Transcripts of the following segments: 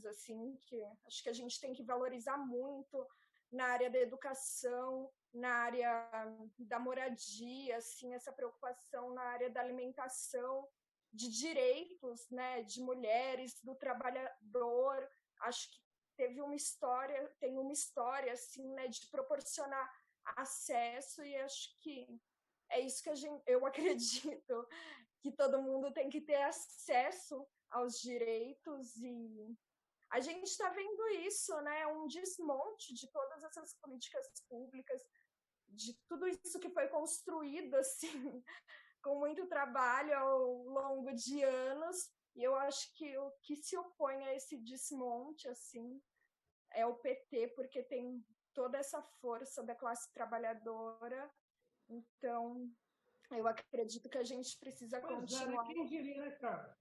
assim, que acho que a gente tem que valorizar muito na área da educação, na área da moradia, assim, essa preocupação na área da alimentação, de direitos, né, de mulheres, do trabalhador. Acho que tem uma história assim, né, de proporcionar acesso, e acho que é isso que eu acredito, que todo mundo tem que ter acesso aos direitos, e a gente está vendo isso, né, um desmonte de todas essas políticas públicas, de tudo isso que foi construído assim, com muito trabalho ao longo de anos, e eu acho que o que se opõe a esse desmonte assim é o PT, porque tem toda essa força da classe trabalhadora. Então, eu acredito que a gente precisa continuar. Quem diria, né, cara?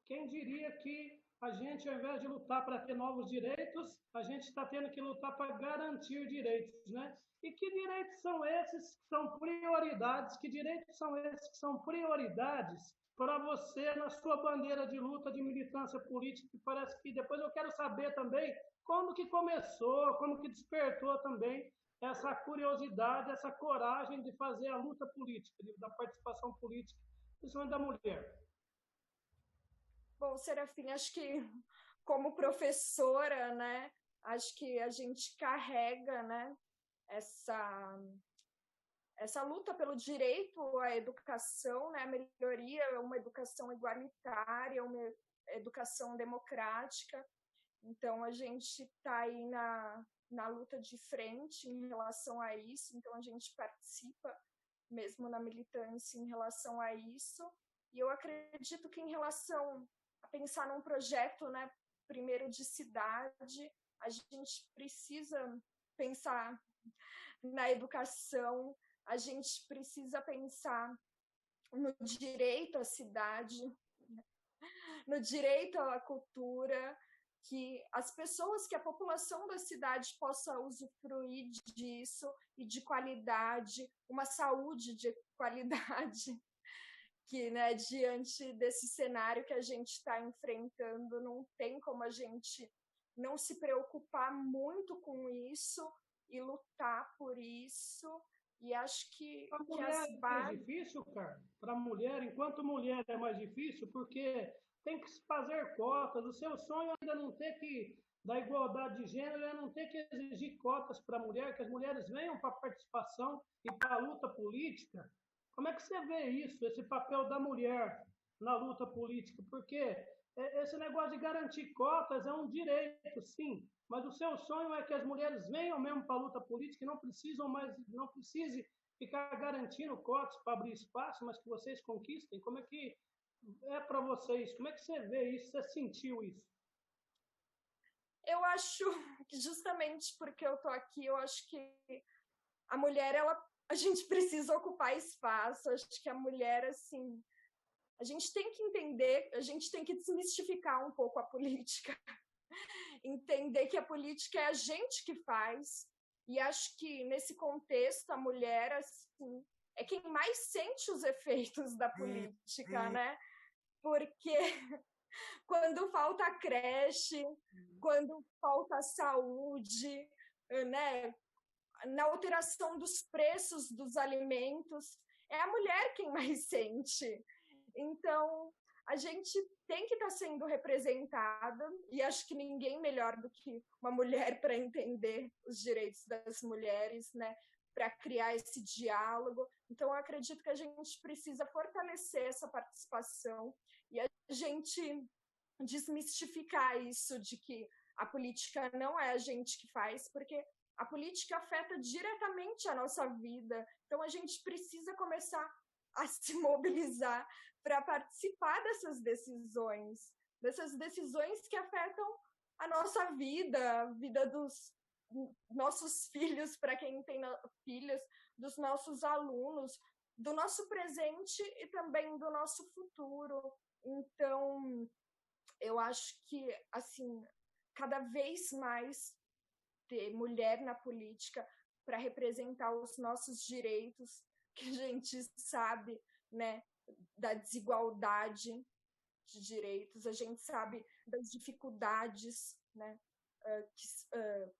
Quem diria que a gente, ao invés de lutar para ter novos direitos, a gente está tendo que lutar para garantir direitos, né? E que direitos são esses que são prioridades? Que direitos são esses que são prioridades para você na sua bandeira de luta, de militância política? Que parece que depois eu quero saber também como que começou, como que despertou também essa curiosidade, essa coragem de fazer a luta política, da participação política, principalmente da mulher. Bom, Serafim, acho que como professora, né, acho que a gente carrega, né, essa luta pelo direito à educação, né, a melhoria, uma educação igualitária, uma educação democrática. Então, a gente está aí na luta de frente em relação a isso, então a gente participa mesmo na militância em relação a isso. E eu acredito que em relação a pensar num projeto, né, primeiro de cidade, a gente precisa pensar na educação, a gente precisa pensar no direito à cidade, no direito à cultura, que as pessoas, que a população da cidade possa usufruir disso e de qualidade, uma saúde de qualidade, que, né, diante desse cenário que a gente está enfrentando, não tem como a gente não se preocupar muito com isso e lutar por isso. E acho que Para a mulher é mais difícil, cara. Para a mulher, enquanto mulher é mais difícil, porque tem que fazer cotas. O seu sonho é ainda não ter que, da igualdade de gênero, é não ter que exigir cotas para a mulher, que as mulheres venham para a participação e para a luta política. Como é que você vê isso, esse papel da mulher na luta política? Porque esse negócio de garantir cotas é um direito, sim, mas o seu sonho é que as mulheres venham mesmo para a luta política e não precise ficar garantindo cotas para abrir espaço, mas que vocês conquistem. Como é que é para vocês? Como é que você vê isso? Você sentiu isso? Eu acho que justamente porque eu tô aqui, eu acho que a mulher, a gente precisa ocupar espaço. Acho que a mulher, assim, a gente tem que entender, a gente tem que desmistificar um pouco a política, entender que a política é a gente que faz, e acho que nesse contexto a mulher, assim, é quem mais sente os efeitos da política, né? Porque quando falta creche, quando falta saúde, né, na alteração dos preços dos alimentos, é a mulher quem mais sente. Então, a gente tem que estar sendo representada, e acho que ninguém melhor do que uma mulher para entender os direitos das mulheres, né? Para criar esse diálogo. Então, eu acredito que a gente precisa fortalecer essa participação e a gente desmistificar isso de que a política não é a gente que faz, porque a política afeta diretamente a nossa vida. Então, a gente precisa começar a se mobilizar para participar dessas decisões que afetam a nossa vida, a vida dos nossos filhos, para quem tem filhos, dos nossos alunos, do nosso presente e também do nosso futuro. Então, eu acho que, assim, cada vez mais ter mulher na política para representar os nossos direitos, que a gente sabe, né, da desigualdade de direitos, a gente sabe das dificuldades, né?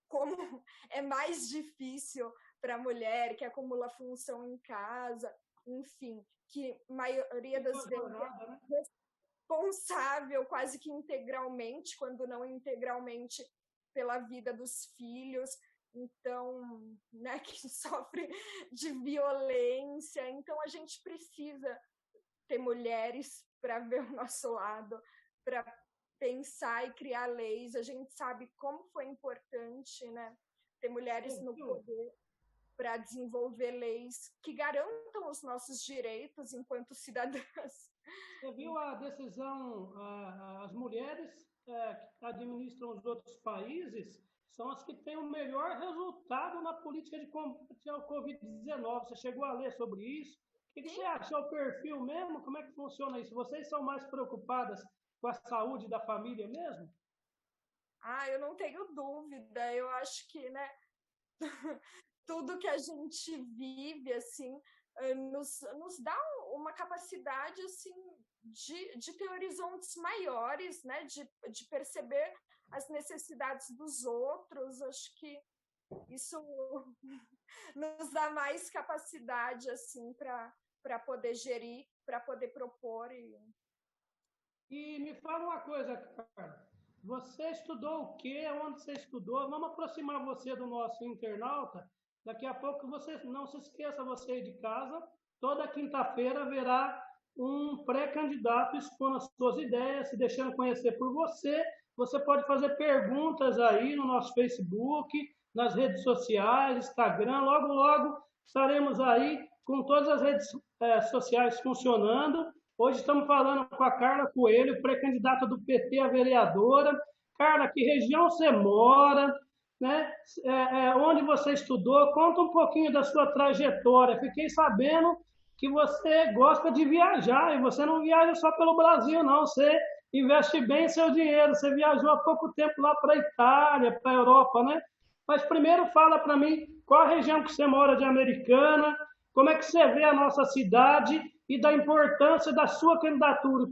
Como é mais difícil para a mulher que acumula função em casa, enfim, que a maioria das vezes é responsável quase que integralmente, quando não integralmente, pela vida dos filhos, então, né, que sofre de violência. Então, a gente precisa ter mulheres para ver o nosso lado, para pensar e criar leis. A gente sabe como foi importante, né, ter mulheres no poder para desenvolver leis que garantam os nossos direitos enquanto cidadãs. Você viu a decisão, as mulheres que administram os outros países são as que têm o melhor resultado na política de combate ao Covid-19. Você chegou a ler sobre isso? O que você acha? É o perfil mesmo? Como é que funciona isso? Vocês são mais preocupadas com a saúde da família mesmo? Eu não tenho dúvida. Eu acho que, né, tudo que a gente vive, assim, nos dá uma capacidade, assim, de ter horizontes maiores, né, de perceber as necessidades dos outros. Acho que isso nos dá mais capacidade, assim, para poder gerir, para poder propor. E me fala uma coisa, Carla. Você estudou o quê? Onde você estudou? Vamos aproximar você do nosso internauta. Daqui a pouco você não se esqueça, você aí de casa, toda quinta-feira haverá um pré-candidato expondo as suas ideias, se deixando conhecer por você. Você pode fazer perguntas aí no nosso Facebook, nas redes sociais, Instagram. Logo, logo estaremos aí com todas as redes sociais funcionando. Hoje estamos falando com a Carla Coelho, pré-candidata do PT a vereadora. Carla, que região você mora? Né? Onde você estudou? Conta um pouquinho da sua trajetória. Fiquei sabendo que você gosta de viajar e você não viaja só pelo Brasil, não. Você investe bem seu dinheiro. Você viajou há pouco tempo lá para a Itália, para a Europa, né? Mas primeiro fala para mim qual a região que você mora de Americana, como é que você vê a nossa cidade e da importância da sua candidatura.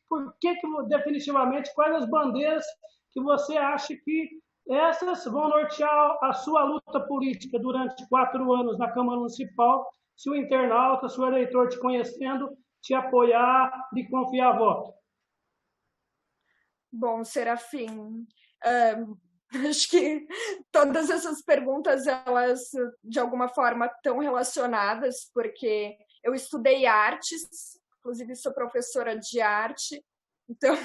Por que definitivamente, quais as bandeiras que você acha que essas vão nortear a sua luta política durante 4 anos na Câmara Municipal, se o internauta, se o eleitor te conhecendo, te apoiar, lhe confiar voto? Bom, Serafim, acho que todas essas perguntas, elas, de alguma forma, estão relacionadas, porque eu estudei artes, inclusive sou professora de arte, então,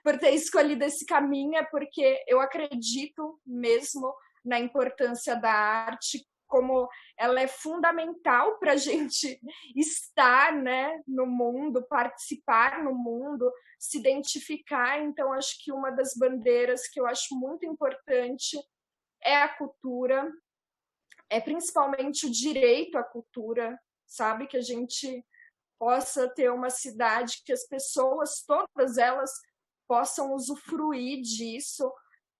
por ter escolhido esse caminho, é porque eu acredito mesmo na importância da arte, como ela é fundamental para a gente estar, né, no mundo, participar no mundo, se identificar. Então, acho que uma das bandeiras que eu acho muito importante é a cultura, é principalmente o direito à cultura, sabe? Que a gente possa ter uma cidade que as pessoas, todas elas, possam usufruir disso,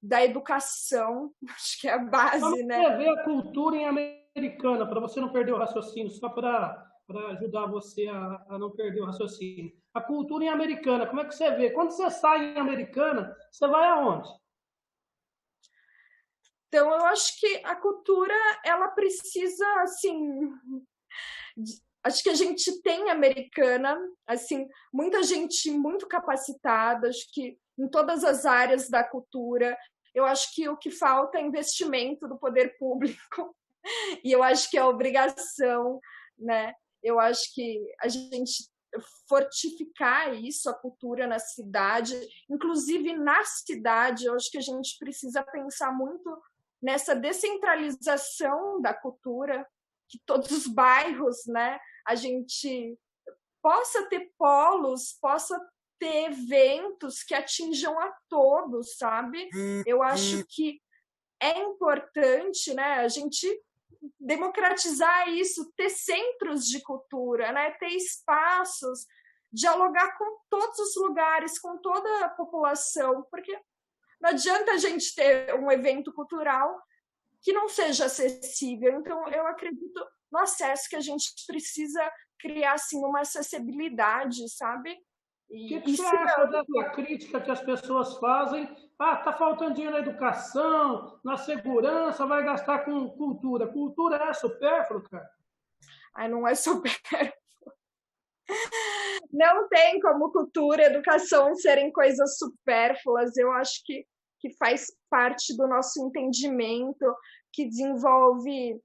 da educação, acho que é a base, Como né? você vê a cultura em Americana, para você não perder o raciocínio, só para ajudar você a não perder o raciocínio. A cultura em Americana, como é que você vê? Quando você sai em Americana, você vai aonde? Então, eu acho que a cultura, ela precisa, assim, acho que a gente tem Americana, assim, muita gente muito capacitada, acho que em todas as áreas da cultura. Eu acho que o que falta é investimento do poder público, e eu acho que é obrigação, né? Eu acho que a gente fortificar isso, a cultura na cidade, inclusive na cidade, eu acho que a gente precisa pensar muito nessa descentralização da cultura, que todos os bairros, né, a gente possa ter polos, possa ter eventos que atinjam a todos, sabe? Eu acho que é importante, né, a gente democratizar isso, ter centros de cultura, né, ter espaços, dialogar com todos os lugares, com toda a população, porque não adianta a gente ter um evento cultural que não seja acessível. Então, eu acredito no acesso, que a gente precisa criar assim uma acessibilidade, sabe? O que você acha dessa crítica que as pessoas fazem? Ah, está faltando dinheiro na educação, na segurança, vai gastar com cultura. Cultura é supérfluo, cara? Ai, não é supérfluo. Não tem como cultura e educação serem coisas supérfluas. Eu acho que faz parte do nosso entendimento, que desenvolve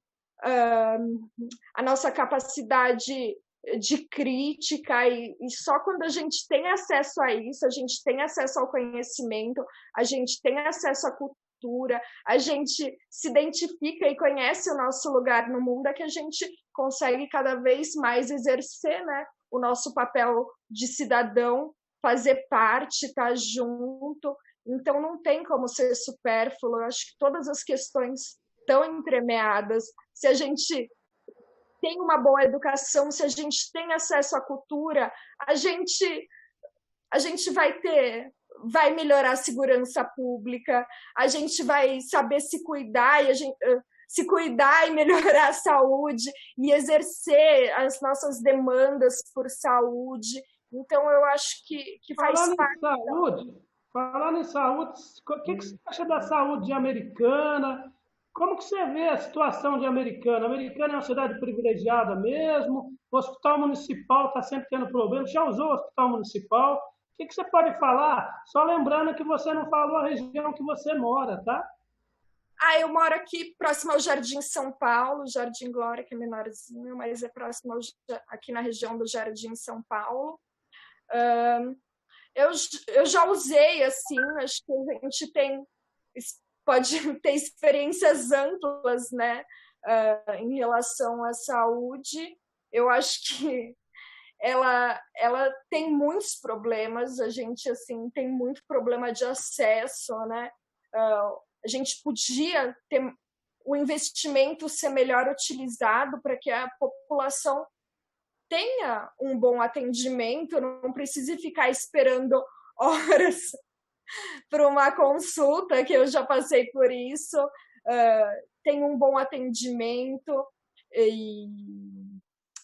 a nossa capacidade de crítica, e só quando a gente tem acesso a isso, a gente tem acesso ao conhecimento, a gente tem acesso à cultura, a gente se identifica e conhece o nosso lugar no mundo, é que a gente consegue cada vez mais exercer, né, o nosso papel de cidadão, fazer parte, estar junto. Então não tem como ser supérfluo. Eu acho que todas as questões estão entremeadas. Se a gente tem uma boa educação, se a gente tem acesso à cultura, a gente vai melhorar a segurança pública, a gente vai saber se cuidar e melhorar a saúde e exercer as nossas demandas por saúde. Então, eu acho que faz parte. Falando em saúde, o que você acha da saúde americana? Como que você vê a situação de Americana? Americana é uma cidade privilegiada mesmo, o hospital municipal está sempre tendo problemas. Já usou o hospital municipal? O que você pode falar? Só lembrando que você não falou a região que você mora, tá? Eu moro aqui próximo ao Jardim São Paulo, Jardim Glória, que é menorzinho, mas é próximo aqui na região do Jardim São Paulo. Eu já usei, assim, acho que a gente pode ter experiências amplas, né, em relação à saúde. Eu acho que ela tem muitos problemas, a gente, assim, tem muito problema de acesso, né? A gente podia ter o investimento ser melhor utilizado para que a população tenha um bom atendimento, não precise ficar esperando horas para uma consulta, que eu já passei por isso, tem um bom atendimento, e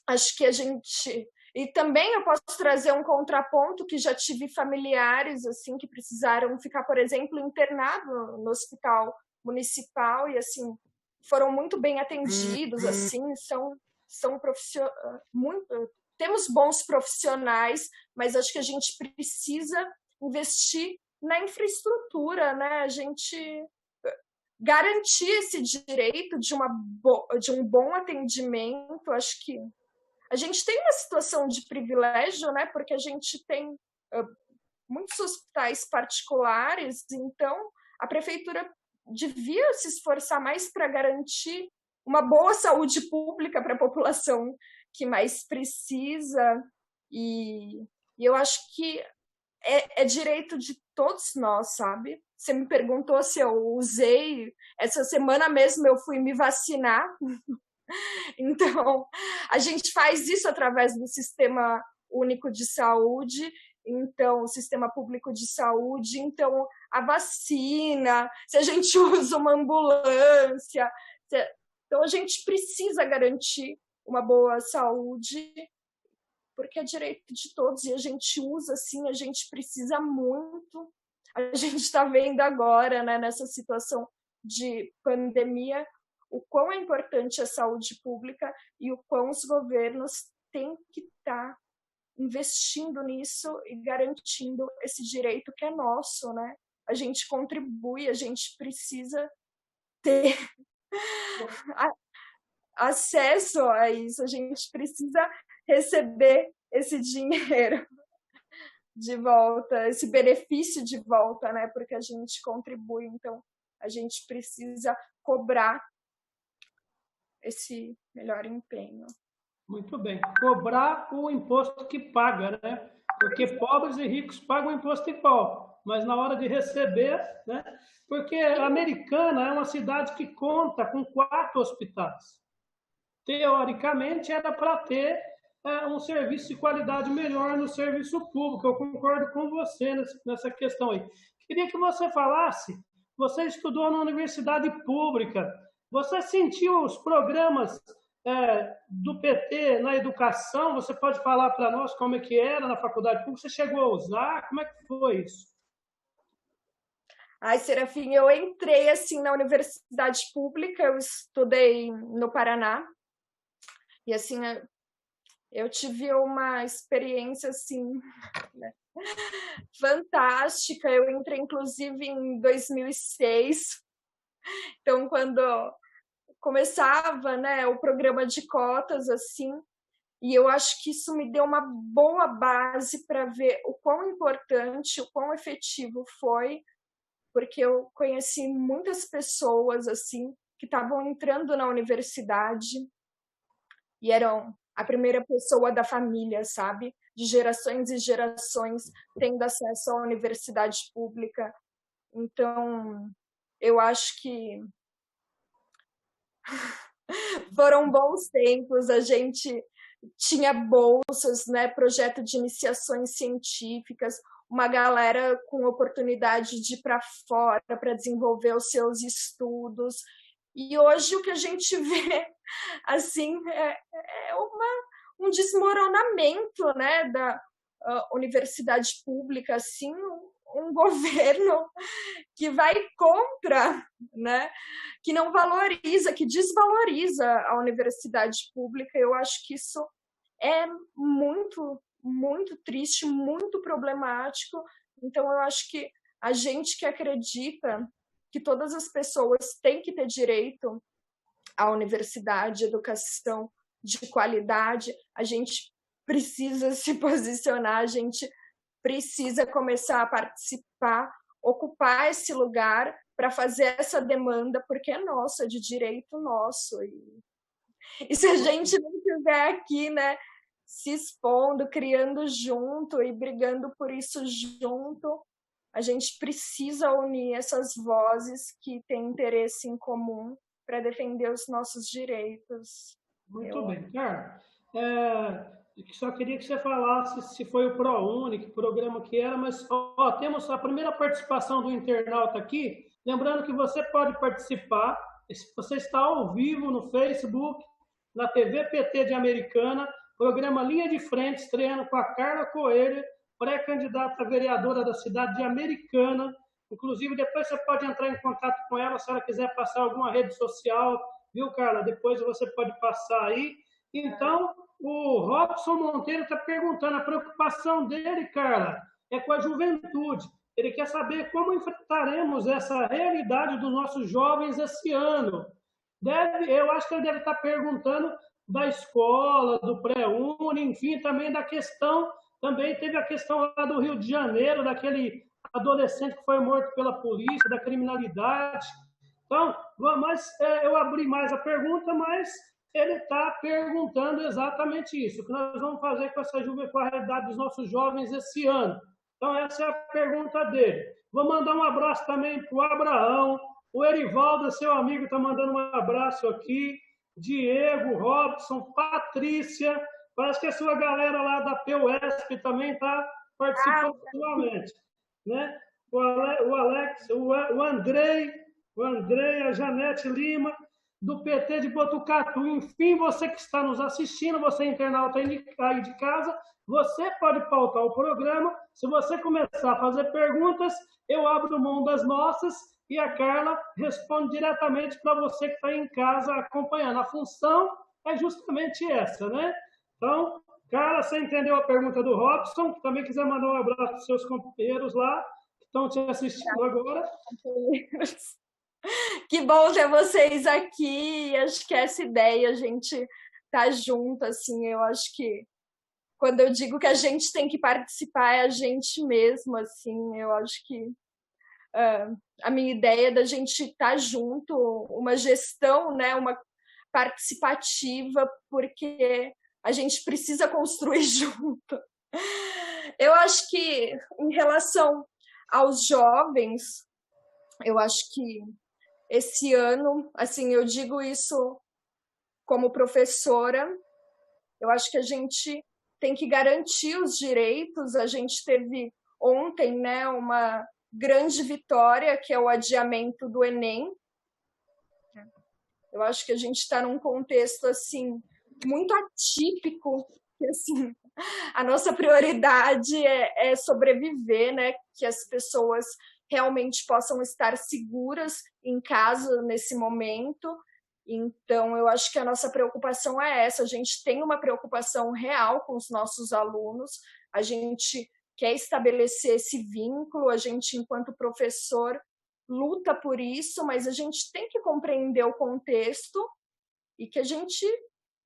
acho que a gente... E também eu posso trazer um contraponto, que já tive familiares assim que precisaram ficar, por exemplo, internado no hospital municipal, e assim foram muito bem atendidos, assim, temos bons profissionais, mas acho que a gente precisa investir na infraestrutura, né? A gente garantir esse direito de um bom atendimento. Acho que a gente tem uma situação de privilégio, né? Porque a gente tem muitos hospitais particulares, então a prefeitura devia se esforçar mais para garantir uma boa saúde pública para a população que mais precisa, e eu acho que é direito de todos nós, sabe? Você me perguntou se eu usei, essa semana mesmo eu fui me vacinar, então a gente faz isso através do Sistema Único de Saúde, então o Sistema Público de Saúde, então a vacina, se a gente usa uma ambulância, então a gente precisa garantir uma boa saúde, porque é direito de todos, e a gente usa, assim, a gente precisa muito. A gente está vendo agora, né, nessa situação de pandemia, o quão é importante a saúde pública e o quão os governos têm que estar investindo nisso e garantindo esse direito que é nosso, né? A gente contribui, a gente precisa ter acesso a isso, a gente precisa receber esse dinheiro de volta, esse benefício de volta, né? Porque a gente contribui, então a gente precisa cobrar esse melhor empenho. Muito bem. Cobrar o imposto que paga, né? Porque pobres e ricos pagam imposto igual, mas na hora de receber, né? Porque a Americana é uma cidade que conta com 4 hospitais. Teoricamente, era para ter um serviço de qualidade melhor no serviço público. Eu concordo com você nessa questão aí. Queria que você falasse, você estudou na universidade pública, você sentiu os programas do PT na educação? Você pode falar para nós como é que era na faculdade pública? Você chegou a usar? Como é que foi isso? Ai, Serafim, eu entrei assim na universidade pública, eu estudei no Paraná, e assim, eu tive uma experiência assim, né, fantástica. Eu entrei inclusive em 2006, então quando começava, né, o programa de cotas assim, e eu acho que isso me deu uma boa base para ver o quão importante, o quão efetivo foi, porque eu conheci muitas pessoas assim que estavam entrando na universidade e eram a primeira pessoa da família, sabe? De gerações e gerações tendo acesso à universidade pública. Então, eu acho que foram bons tempos. A gente tinha bolsas, né, projeto de iniciações científicas, uma galera com oportunidade de ir para fora para desenvolver os seus estudos. E hoje o que a gente vê assim é um desmoronamento, né, da universidade pública, assim, um governo que vai contra, né, que não valoriza, que desvaloriza a universidade pública. Eu acho que isso é muito, muito triste, muito problemático. Então, eu acho que a gente que acredita que todas as pessoas têm que ter direito à universidade, educação de qualidade, a gente precisa se posicionar, a gente precisa começar a participar, ocupar esse lugar para fazer essa demanda, porque é nossa, é de direito nosso. E se a gente não estiver aqui, né, se expondo, criando junto e brigando por isso junto, a gente precisa unir essas vozes que têm interesse em comum para defender os nossos direitos. Muito bem. Cara, só queria que você falasse se foi o ProUni, que programa que era, mas temos a primeira participação do internauta aqui. Lembrando que você pode participar, você está ao vivo no Facebook, na TV PT de Americana, programa Linha de Frente, estreando com a Carla Coelho, pré-candidata a vereadora da cidade de Americana. Inclusive, depois você pode entrar em contato com ela se ela quiser passar alguma rede social, viu, Carla? Depois você pode passar aí. Então, o Robson Monteiro está perguntando, a preocupação dele, Carla, é com a juventude. Ele quer saber como enfrentaremos essa realidade dos nossos jovens esse ano. Eu acho que ele deve estar perguntando da escola, do pré-uni, enfim, também da questão, também teve a questão lá do Rio de Janeiro, daquele adolescente que foi morto pela polícia, da criminalidade. Então, eu abri mais a pergunta, mas ele está perguntando exatamente isso, o que nós vamos fazer com essa com a realidade dos nossos jovens esse ano. Então, essa é a pergunta dele. Vou mandar um abraço também para o Abraão, o Erivaldo, seu amigo, está mandando um abraço aqui, Diego, Robson, Patrícia, parece que a sua galera lá da PUESP também está participando ativamente, né? O Alex, o Andrei, a Janete Lima, do PT de Botucatu. Enfim, você que está nos assistindo, você internauta aí de casa, você pode pautar o programa. Se você começar a fazer perguntas, eu abro mão das nossas e a Carla responde diretamente para você que está em casa acompanhando. A função é justamente essa, né? Então, Carla, você entendeu a pergunta do Robson, que também quiser mandar um abraço para os seus companheiros lá, que estão te assistindo agora. Que bom ter vocês aqui. Acho que essa ideia, a gente tá junto, assim, eu acho que quando eu digo que a gente tem que participar, é a gente mesmo, assim, eu acho que a minha ideia da gente estar junto, uma gestão, né, uma participativa, porque a gente precisa construir junto. Eu acho que, em relação aos jovens, eu acho que esse ano, assim, eu digo isso como professora, eu acho que a gente tem que garantir os direitos. A gente teve ontem, né, uma grande vitória, que é o adiamento do Enem. Eu acho que a gente está num contexto assim muito atípico, que assim, a nossa prioridade é sobreviver, né? Que as pessoas realmente possam estar seguras em casa nesse momento. Então, eu acho que a nossa preocupação é essa. A gente tem uma preocupação real com os nossos alunos, a gente quer estabelecer esse vínculo, a gente, enquanto professor, luta por isso, mas a gente tem que compreender o contexto e que a gente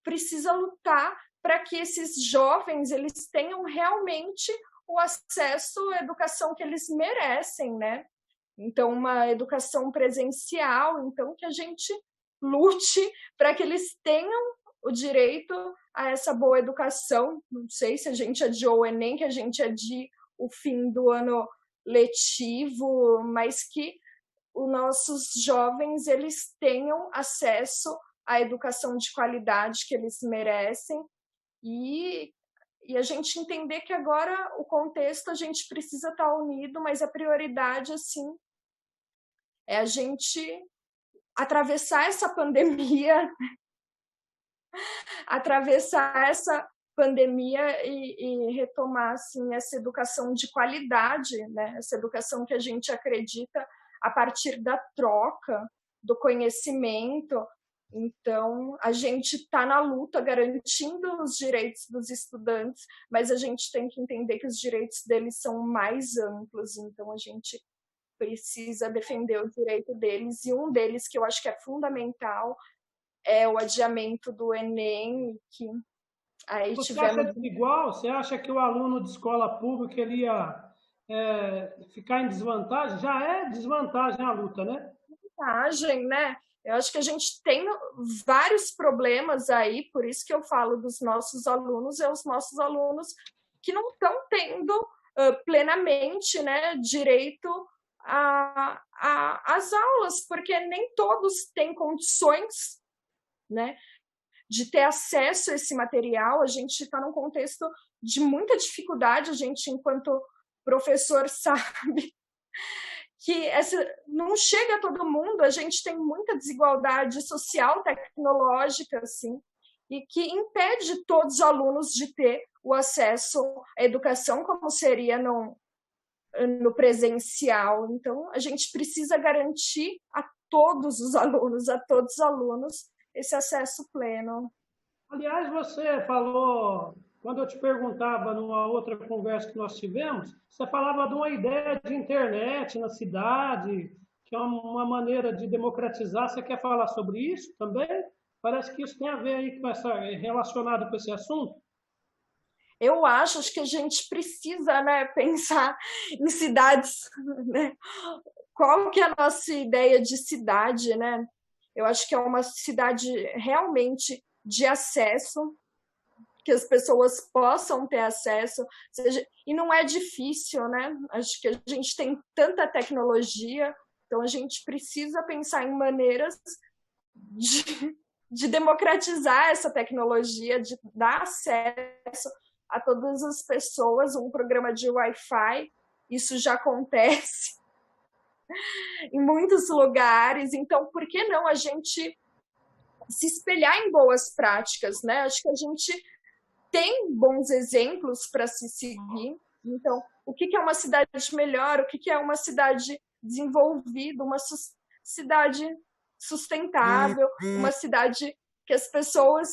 precisa lutar para que esses jovens eles tenham realmente o acesso à educação que eles merecem, né? Então, uma educação presencial, então que a gente lute para que eles tenham o direito a essa boa educação. Não sei se a gente adiou o Enem, que a gente adie o fim do ano letivo, mas que os nossos jovens eles tenham acesso à educação de qualidade que eles merecem e a gente entender que agora o contexto a gente precisa estar unido, mas a prioridade assim é a gente atravessar essa pandemia, e retomar assim essa educação de qualidade, né? Essa educação que a gente acredita a partir da troca, do conhecimento. Então, a gente está na luta garantindo os direitos dos estudantes, mas a gente tem que entender que os direitos deles são mais amplos, então a gente precisa defender o direito deles, e um deles que eu acho que é fundamental é o adiamento do Enem, que aí Você tivemos... acha igual? Você acha que o aluno de escola pública ele ia ficar em desvantagem? Já é desvantagem a luta, né? Vantagem, né? Eu acho que a gente tem vários problemas aí, por isso que eu falo dos nossos alunos, os nossos alunos que não estão tendo plenamente, né, direito às aulas, porque nem todos têm condições, né, de ter acesso a esse material. A gente está num contexto de muita dificuldade, a gente, enquanto professor, sabe que não chega a todo mundo, a gente tem muita desigualdade social, tecnológica, assim, e que impede todos os alunos de ter o acesso à educação como seria no presencial. Então, a gente precisa garantir a todos os alunos, esse acesso pleno. Aliás, você falou, quando eu te perguntava numa outra conversa que nós tivemos, você falava de uma ideia de internet na cidade, que é uma maneira de democratizar. Você quer falar sobre isso também? Parece que isso tem a ver aí com relacionado com esse assunto. Eu acho que a gente precisa, né, pensar em cidades, né? Qual que é a nossa ideia de cidade, né? Eu acho que é uma cidade realmente de acesso, que as pessoas possam ter acesso, e não é difícil, né? Acho que a gente tem tanta tecnologia, então a gente precisa pensar em maneiras de democratizar essa tecnologia, de dar acesso a todas as pessoas, um programa de Wi-Fi, isso já acontece em muitos lugares, então por que não a gente se espelhar em boas práticas, né? Acho que a gente tem bons exemplos para se seguir. Então, o que é uma cidade melhor? O que é uma cidade desenvolvida? Uma cidade sustentável? Uma cidade que as pessoas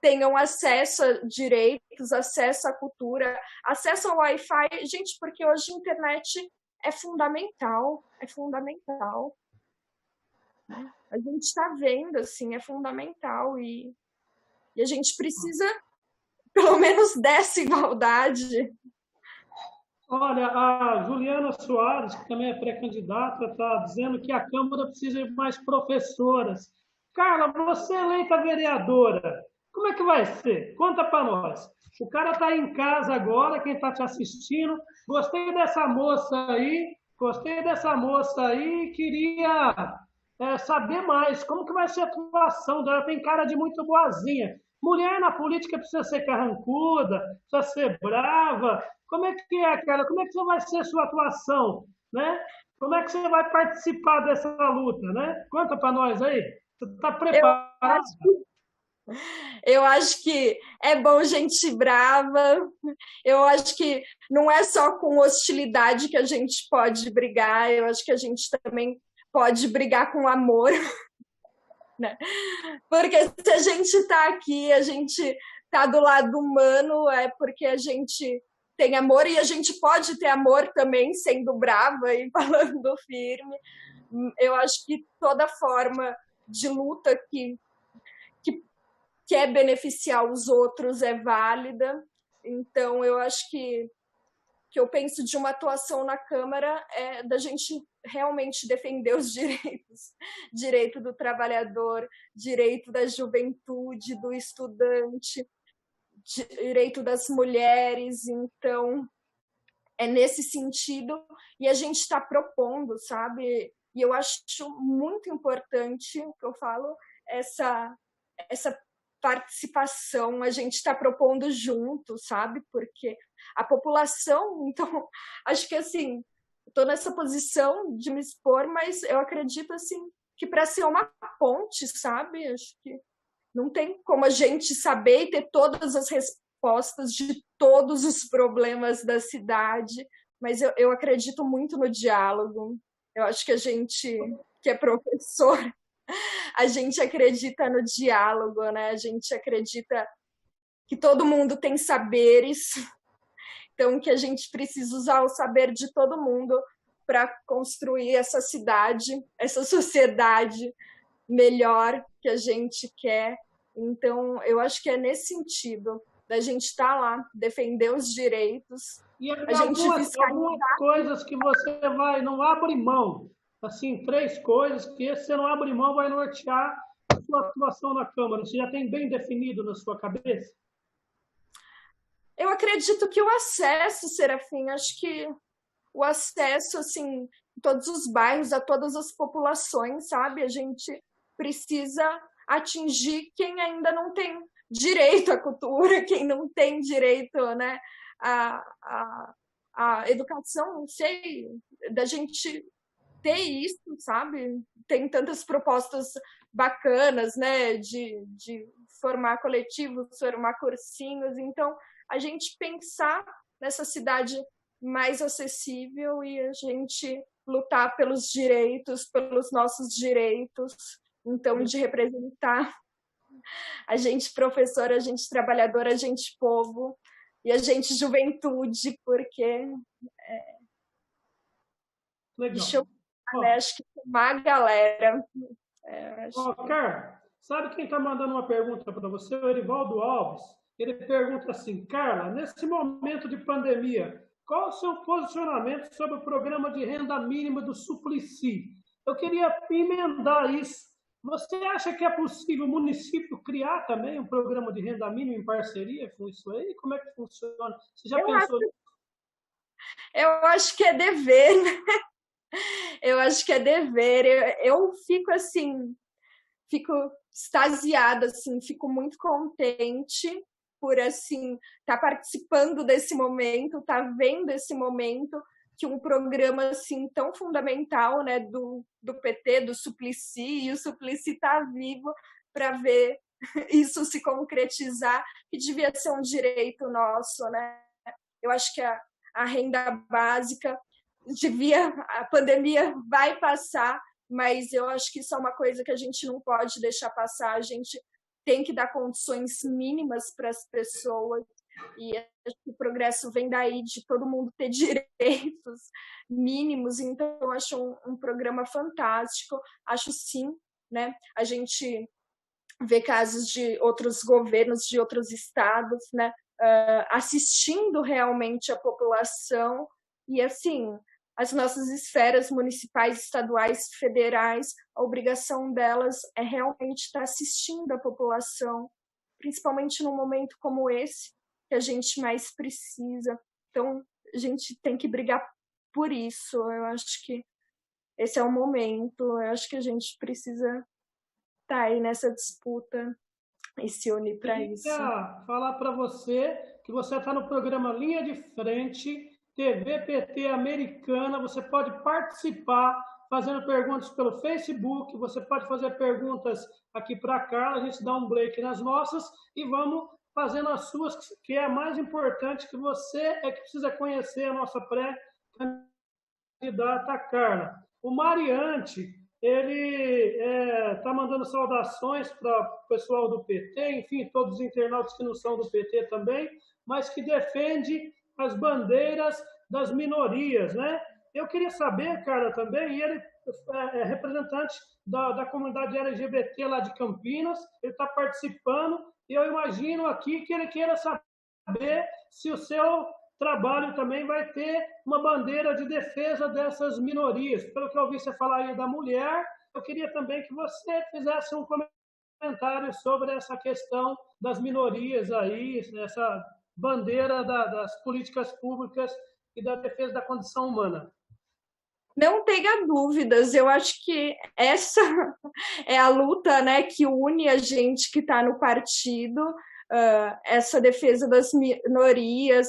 tenham acesso a direitos, acesso à cultura, acesso ao Wi-Fi. Gente, porque hoje a internet é fundamental, é fundamental. A gente está vendo, assim, é fundamental e a gente precisa, pelo menos, dessa igualdade. Olha, a Juliana Soares, que também é pré-candidata, está dizendo que a Câmara precisa de mais professoras. Carla, você é eleita vereadora. Como é que vai ser? Conta para nós. O cara está aí em casa agora, quem está te assistindo. Gostei dessa moça aí, queria saber mais. Como que vai ser a atuação dela? Tem cara de muito boazinha. Mulher na política precisa ser carrancuda, precisa ser brava. Como é que é, cara? Como é que vai ser a sua atuação, né? Como é que você vai participar dessa luta, né? Conta para nós aí. Você está preparado? Eu acho que é bom gente brava. Eu acho que não é só com hostilidade que a gente pode brigar. Eu acho que a gente também pode brigar com amor, né? Porque se a gente está aqui, a gente está do lado humano, é porque a gente tem amor e a gente pode ter amor também sendo brava e falando firme. Eu acho que toda forma de luta que quer beneficiar os outros é válida. Então, eu acho que eu penso de uma atuação na Câmara é da gente realmente defender os direitos, direito do trabalhador, direito da juventude, do estudante, direito das mulheres. Então, é nesse sentido, e a gente está propondo, sabe? E eu acho muito importante o que eu falo, essa participação, a gente está propondo junto, sabe? Porque a população, então, acho que assim, estou nessa posição de me expor, mas eu acredito assim que para ser uma ponte, sabe? Acho que não tem como a gente saber e ter todas as respostas de todos os problemas da cidade, mas eu acredito muito no diálogo. Eu acho que a gente que é professor a gente acredita no diálogo, né? A gente acredita que todo mundo tem saberes, então que a gente precisa usar o saber de todo mundo para construir essa cidade, essa sociedade melhor que a gente quer. Então, eu acho que é nesse sentido da gente estar lá, defender os direitos, E a gente algumas fiscalizar. coisas que você não abre mão. Assim, 3 coisas que você não abre mão, vai nortear a sua atuação na Câmara. Você já tem bem definido na sua cabeça? Eu acredito que o acesso, Serafim, acho que o acesso, assim, em todos os bairros, a todas as populações, sabe? A gente precisa atingir quem ainda não tem direito à cultura, quem não tem direito, né, à educação, não sei, da gente ter isso, sabe? Tem tantas propostas bacanas, né, de formar coletivos, formar cursinhos, então a gente pensar nessa cidade mais acessível e a gente lutar pelos direitos, pelos nossos direitos, então de representar a gente professora, a gente trabalhadora, a gente povo e a gente juventude, porque Legal. deixa eu acho que uma galera. Carla, sabe quem está mandando uma pergunta para você? O Erivaldo Alves. Ele pergunta assim, Carla, nesse momento de pandemia, qual o seu posicionamento sobre o programa de renda mínima do Suplicy? Eu queria emendar isso. Você acha que é possível o município criar também um programa de renda mínima em parceria com isso aí? Como é que funciona? Você já pensou nisso? Eu acho que é dever, né? Eu acho que é dever. Eu fico assim, fico extasiada, assim, fico muito contente por assim estar participando desse momento, estar vendo esse momento que um programa assim tão fundamental, né, do PT, do Suplicy, e o Suplicy está vivo para ver isso se concretizar, que devia ser um direito nosso, né? Eu acho que a renda básica a pandemia vai passar, mas eu acho que isso é uma coisa que a gente não pode deixar passar, a gente tem que dar condições mínimas para as pessoas, e o progresso vem daí, de todo mundo ter direitos mínimos, então eu acho um programa fantástico, acho sim, né? A gente vê casos de outros governos, de outros estados, né? Assistindo realmente a população, e assim, as nossas esferas municipais, estaduais, federais, a obrigação delas é realmente estar assistindo a população, principalmente num momento como esse, que a gente mais precisa. Então, a gente tem que brigar por isso. Eu acho que esse é o momento. Eu acho que a gente precisa estar aí nessa disputa e se unir para isso. Falar para você que você está no programa Linha de Frente, TV PT Americana. Você pode participar fazendo perguntas pelo Facebook, você pode fazer perguntas aqui para a Carla, a gente dá um break nas nossas e vamos fazendo as suas, que é a mais importante, que você é que precisa conhecer a nossa pré-candidata Carla. O Mariante, ele está mandando saudações para o pessoal do PT, enfim, todos os internautas que não são do PT também, mas que defende as bandeiras das minorias, né? Eu queria saber, cara, também, ele é representante da comunidade LGBT lá de Campinas, ele está participando, e eu imagino aqui que ele queira saber se o seu trabalho também vai ter uma bandeira de defesa dessas minorias. Pelo que eu ouvi você falar aí da mulher, eu queria também que você fizesse um comentário sobre essa questão das minorias aí, essa bandeira das políticas públicas e da defesa da condição humana. Não tenha dúvidas, eu acho que essa é a luta, né, que une a gente que está no partido, essa defesa das minorias,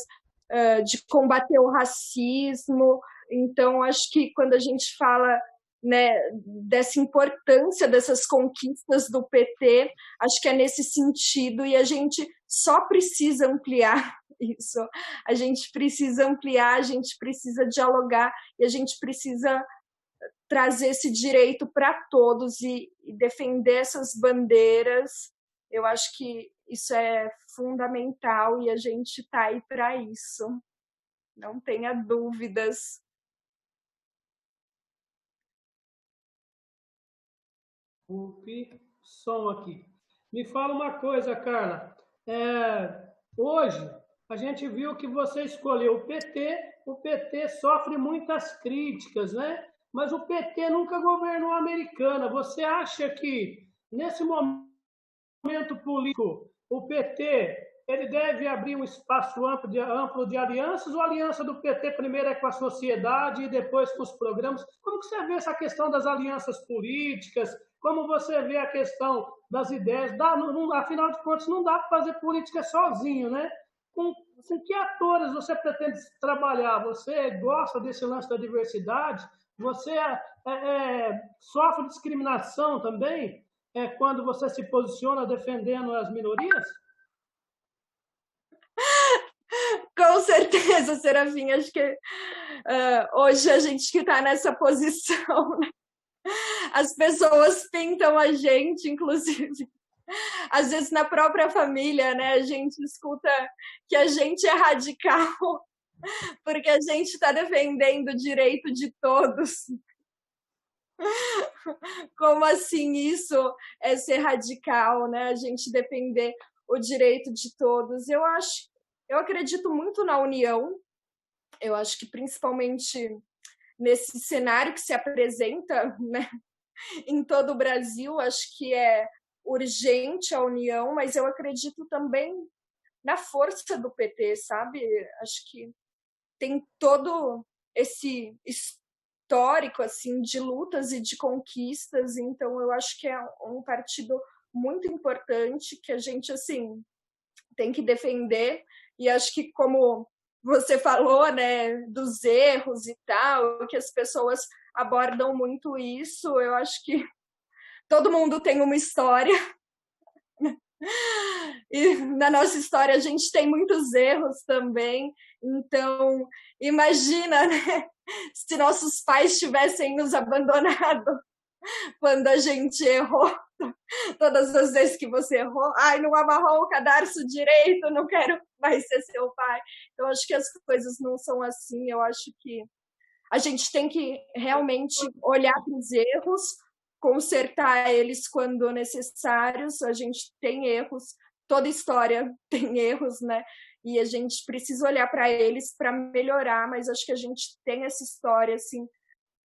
de combater o racismo. Então, acho que quando a gente fala, né, dessa importância dessas conquistas do PT, acho que é nesse sentido, e a gente só precisa ampliar isso. A gente precisa ampliar, a gente precisa dialogar e a gente precisa trazer esse direito para todos e defender essas bandeiras. Eu acho que isso é fundamental e a gente está aí para isso. Não tenha dúvidas. Som aqui. Me fala uma coisa, Carla. Hoje a gente viu que você escolheu o PT sofre muitas críticas, né? Mas o PT nunca governou a Americana. Você acha que, nesse momento político, o PT ele deve abrir um espaço amplo de alianças, ou a aliança do PT primeiro é com a sociedade e depois com os programas? Como que você vê essa questão das alianças políticas? Como você vê a questão das ideias? Afinal de contas, não dá para fazer política sozinho, né? Com que atores você pretende trabalhar? Você gosta desse lance da diversidade? Você sofre discriminação também quando você se posiciona defendendo as minorias? Com certeza, Serafim. Acho que hoje a gente que está nessa posição, né? As pessoas pintam a gente, inclusive, às vezes na própria família, né? A gente escuta que a gente é radical porque a gente está defendendo o direito de todos. Como assim isso é ser radical, né? A gente defender o direito de todos. Eu acredito muito na união. Eu acho que principalmente nesse cenário que se apresenta, né, em todo o Brasil, acho que é urgente a união, mas eu acredito também na força do PT, sabe? Acho que tem todo esse histórico assim de lutas e de conquistas, então eu acho que é um partido muito importante que a gente assim tem que defender, e acho que como você falou, né, dos erros e tal, que as pessoas abordam muito isso, eu acho que todo mundo tem uma história, e na nossa história a gente tem muitos erros também, então imagina, né, se nossos pais tivessem nos abandonado quando a gente errou, todas as vezes que você errou, ai, não amarrou o cadarço direito, não quero mais ser seu pai. Então, acho que as coisas não são assim, eu acho que a gente tem que realmente olhar para os erros, consertar eles quando necessários, a gente tem erros, toda história tem erros, né? E a gente precisa olhar para eles para melhorar, mas acho que a gente tem essa história, assim,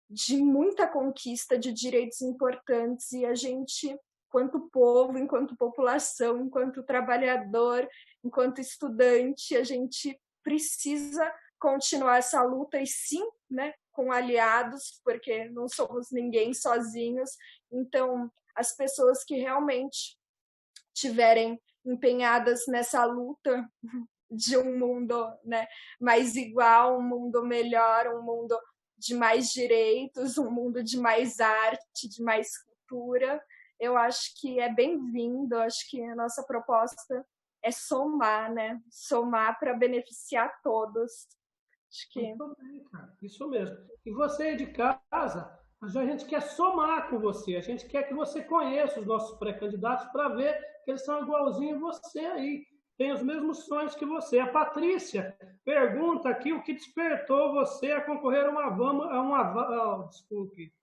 de muita conquista de direitos importantes, e a gente, enquanto povo, enquanto população, enquanto trabalhador, enquanto estudante, a gente precisa continuar essa luta, e sim, né, com aliados, porque não somos ninguém sozinhos. Então, as pessoas que realmente tiverem empenhadas nessa luta de um mundo, né, mais igual, um mundo melhor, um mundo de mais direitos, um mundo de mais arte, de mais cultura. Eu acho que é bem-vindo, acho que a nossa proposta é somar, né? Somar para beneficiar todos. Acho que... Muito bem, cara. Isso mesmo. E você de casa, a gente quer somar com você, a gente quer que você conheça os nossos pré-candidatos para ver que eles são igualzinhos você aí, tem os mesmos sonhos que você. A Patrícia pergunta aqui o que despertou você a concorrer desculpe.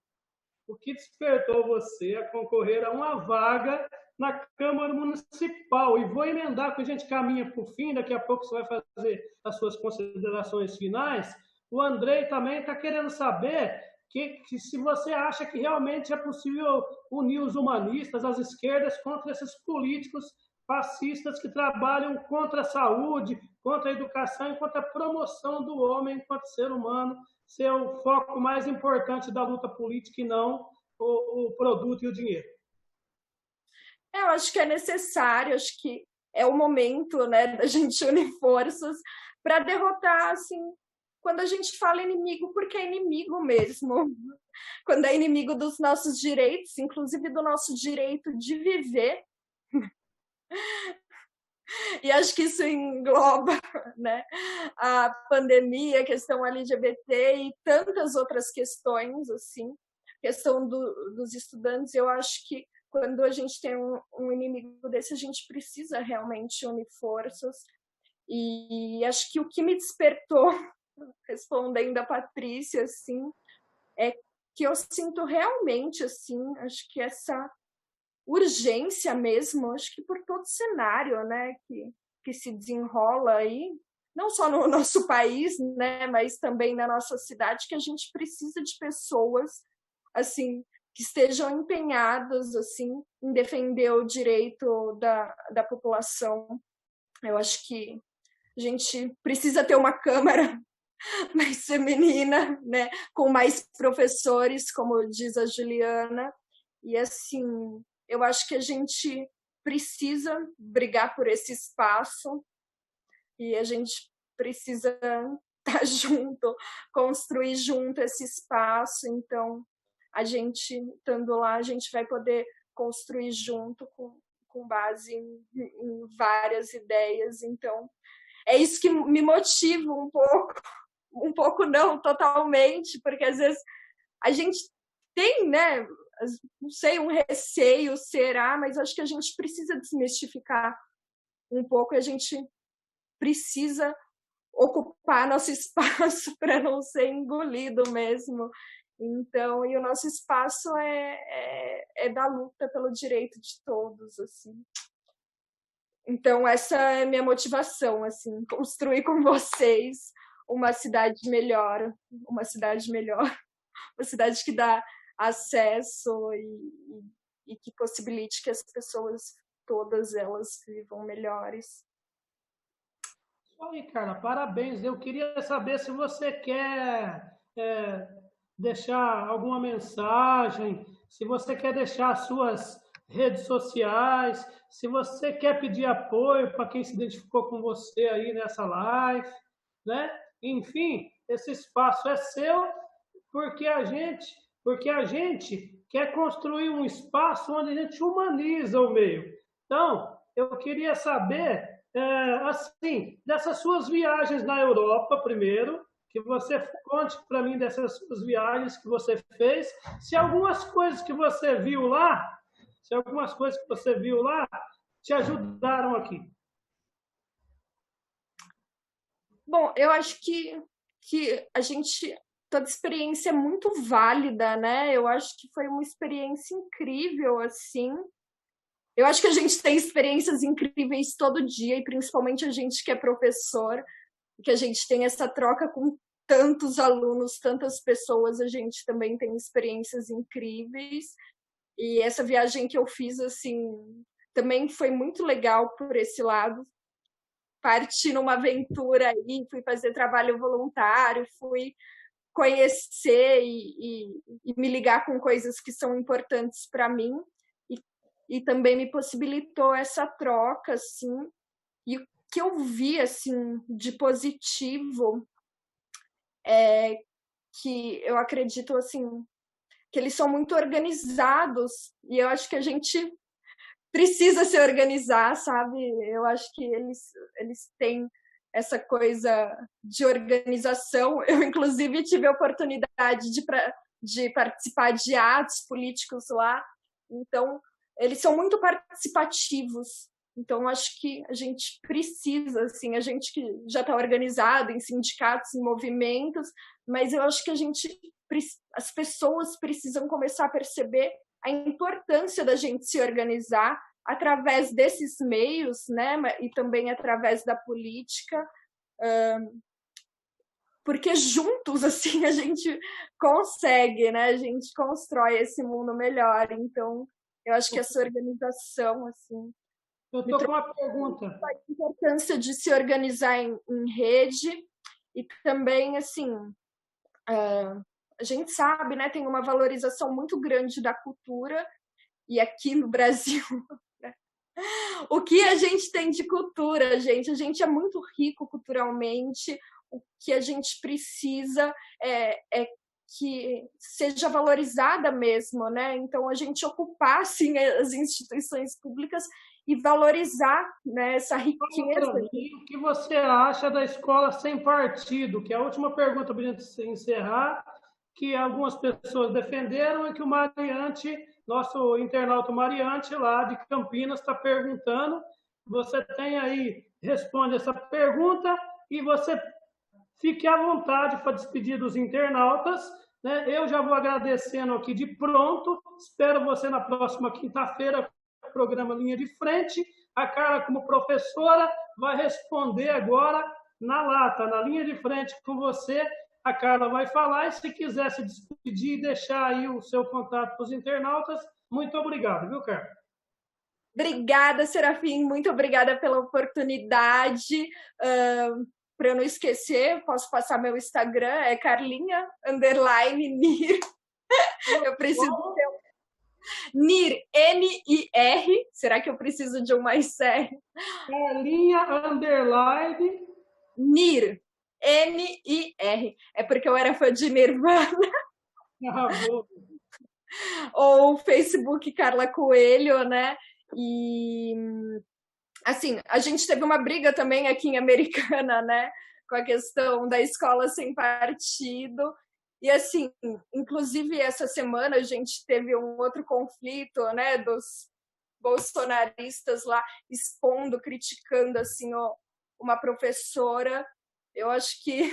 O que despertou você a concorrer a uma vaga na Câmara Municipal? E vou emendar, que a gente caminha para o fim, daqui a pouco você vai fazer as suas considerações finais. O Andrei também está querendo saber que se você acha que realmente é possível unir os humanistas, as esquerdas, contra esses políticos fascistas que trabalham contra a saúde, contra a educação e contra a promoção do homem enquanto ser humano, ser o foco mais importante da luta política e não o produto e o dinheiro. Eu acho que é necessário, acho que é o momento, né, da gente unir forças para derrotar, assim, quando a gente fala inimigo, porque é inimigo mesmo. Quando é inimigo dos nossos direitos, inclusive do nosso direito de viver. E acho que isso engloba, né, a pandemia, a questão LGBT e tantas outras questões, assim, questão dos estudantes. Eu acho que quando a gente tem um inimigo desse, a gente precisa realmente unir forças. E acho que o que me despertou, respondendo a Patrícia, assim, é que eu sinto realmente, assim, acho que essa urgência mesmo, acho que por todo o cenário, né, que se desenrola aí, não só no nosso país, né, mas também na nossa cidade, que a gente precisa de pessoas, assim, que estejam empenhadas, assim, em defender o direito da população. Eu acho que a gente precisa ter uma Câmara mais feminina, né, com mais professores, como diz a Juliana, e assim, eu acho que a gente precisa brigar por esse espaço e a gente precisa estar junto, construir junto esse espaço. Então, a gente, estando lá, a gente vai poder construir junto com base em várias ideias. Então, é isso que me motiva um pouco não, totalmente, porque às vezes a gente tem, né, não sei, um receio, será, mas acho que a gente precisa desmistificar um pouco, a gente precisa ocupar nosso espaço para não ser engolido mesmo. Então, e o nosso espaço é da luta pelo direito de todos, assim. Então, essa é a minha motivação, assim, construir com vocês uma cidade melhor, uma cidade que dá acesso e que possibilite que as pessoas, todas elas, vivam melhores. Isso aí, cara, parabéns. Eu queria saber se você quer deixar alguma mensagem, se você quer deixar suas redes sociais, se você quer pedir apoio para quem se identificou com você aí nessa live, né? Enfim, esse espaço é seu porque a gente quer construir um espaço onde a gente humaniza o meio. Então, eu queria saber, assim, dessas suas viagens na Europa, primeiro, que você conte para mim dessas suas viagens que você fez, se algumas coisas que você viu lá, te ajudaram aqui. Bom, eu acho que a gente, toda experiência é muito válida, né? Eu acho que foi uma experiência incrível, assim. Eu acho que a gente tem experiências incríveis todo dia, e principalmente a gente que é professor, que a gente tem essa troca com tantos alunos, tantas pessoas, a gente também tem experiências incríveis. E essa viagem que eu fiz, assim, também foi muito legal por esse lado. Parti numa aventura aí, fui fazer trabalho voluntário, fui conhecer e me ligar com coisas que são importantes para mim, e também me possibilitou essa troca, assim, e que eu vi, assim, de positivo é que eu acredito, assim, que eles são muito organizados e eu acho que a gente precisa se organizar, sabe? Eu acho que eles têm essa coisa de organização. Eu, inclusive, tive a oportunidade de participar de atos políticos lá. Então, eles são muito participativos. Então, acho que a gente precisa, assim, a gente que já está organizado em sindicatos, em movimentos, mas eu acho que as pessoas precisam começar a perceber a importância da gente se organizar através desses meios, né, e também através da política, porque juntos, assim, a gente consegue, né, a gente constrói esse mundo melhor. Então, eu acho que essa organização, assim, Eu estou com uma pergunta. A importância de se organizar em rede e também, assim, a gente sabe, né, tem uma valorização muito grande da cultura e aqui no Brasil, né, o que a gente tem de cultura, gente? A gente é muito rico culturalmente, o que a gente precisa é que seja valorizada mesmo, né? Então, a gente ocupar, assim, as instituições públicas e valorizar, né, essa riqueza. O que você acha da escola sem partido? Que é a última pergunta para a gente encerrar, que algumas pessoas defenderam e que o Mariante, nosso internauta Mariante, lá de Campinas, está perguntando. Você tem aí, responde essa pergunta e você fique à vontade para despedir dos internautas. Né? Eu já vou agradecendo aqui de pronto. Espero você na próxima quinta-feira, programa Linha de Frente. A Carla, como professora, vai responder agora na lata, na linha de frente com você. A Carla vai falar e se quiser se despedir e deixar aí o seu contato para os internautas, muito obrigado, viu, Carla? Obrigada, Serafim, muito obrigada pela oportunidade. Para eu não esquecer, posso passar meu Instagram, é Carlinha_Nir. Eu preciso ter Nir, N-I-R. Será que eu preciso de um mais sério? Carlinha_ Nir, N-I-R. É porque eu era fã de Nirvana. Ou Facebook Carla Coelho, né? E assim, a gente teve uma briga também aqui em Americana, né? Com a questão da escola sem partido. E assim, inclusive essa semana a gente teve um outro conflito, né, dos bolsonaristas lá expondo, criticando assim uma professora. Eu acho que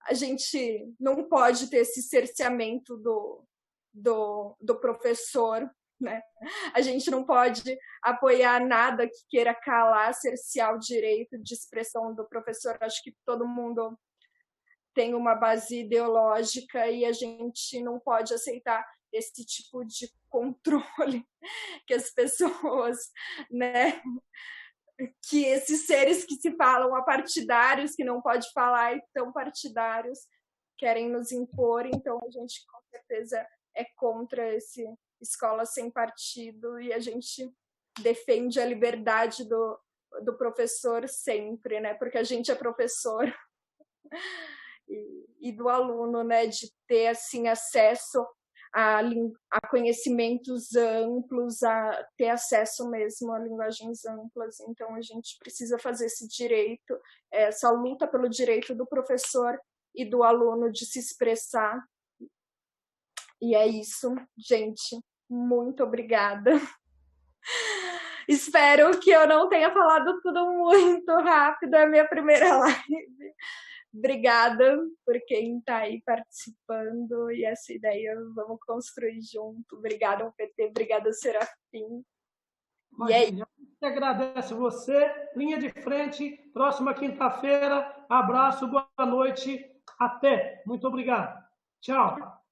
a gente não pode ter esse cerceamento do professor, né? A gente não pode apoiar nada que queira calar, cercear o direito de expressão do professor. Acho que todo mundo tem uma base ideológica e a gente não pode aceitar esse tipo de controle que as pessoas, né, que esses seres que se falam apartidários, que não pode falar e tão partidários, querem nos impor. Então a gente com certeza é contra esse escola sem partido e a gente defende a liberdade do professor sempre, né? Porque a gente é professor e do aluno, né? De ter assim acesso a conhecimentos amplos, a ter acesso mesmo a linguagens amplas. Então a gente precisa fazer esse direito, essa luta pelo direito do professor e do aluno de se expressar. E é isso, gente. Muito obrigada. Espero que eu não tenha falado tudo muito rápido, é a minha primeira live. Obrigada por quem está aí participando e essa ideia vamos construir junto. Obrigada, PT, obrigada, Serafim. Imagina, eu agradeço você. Linha de Frente, próxima quinta-feira. Abraço, boa noite. Até. Muito obrigado. Tchau.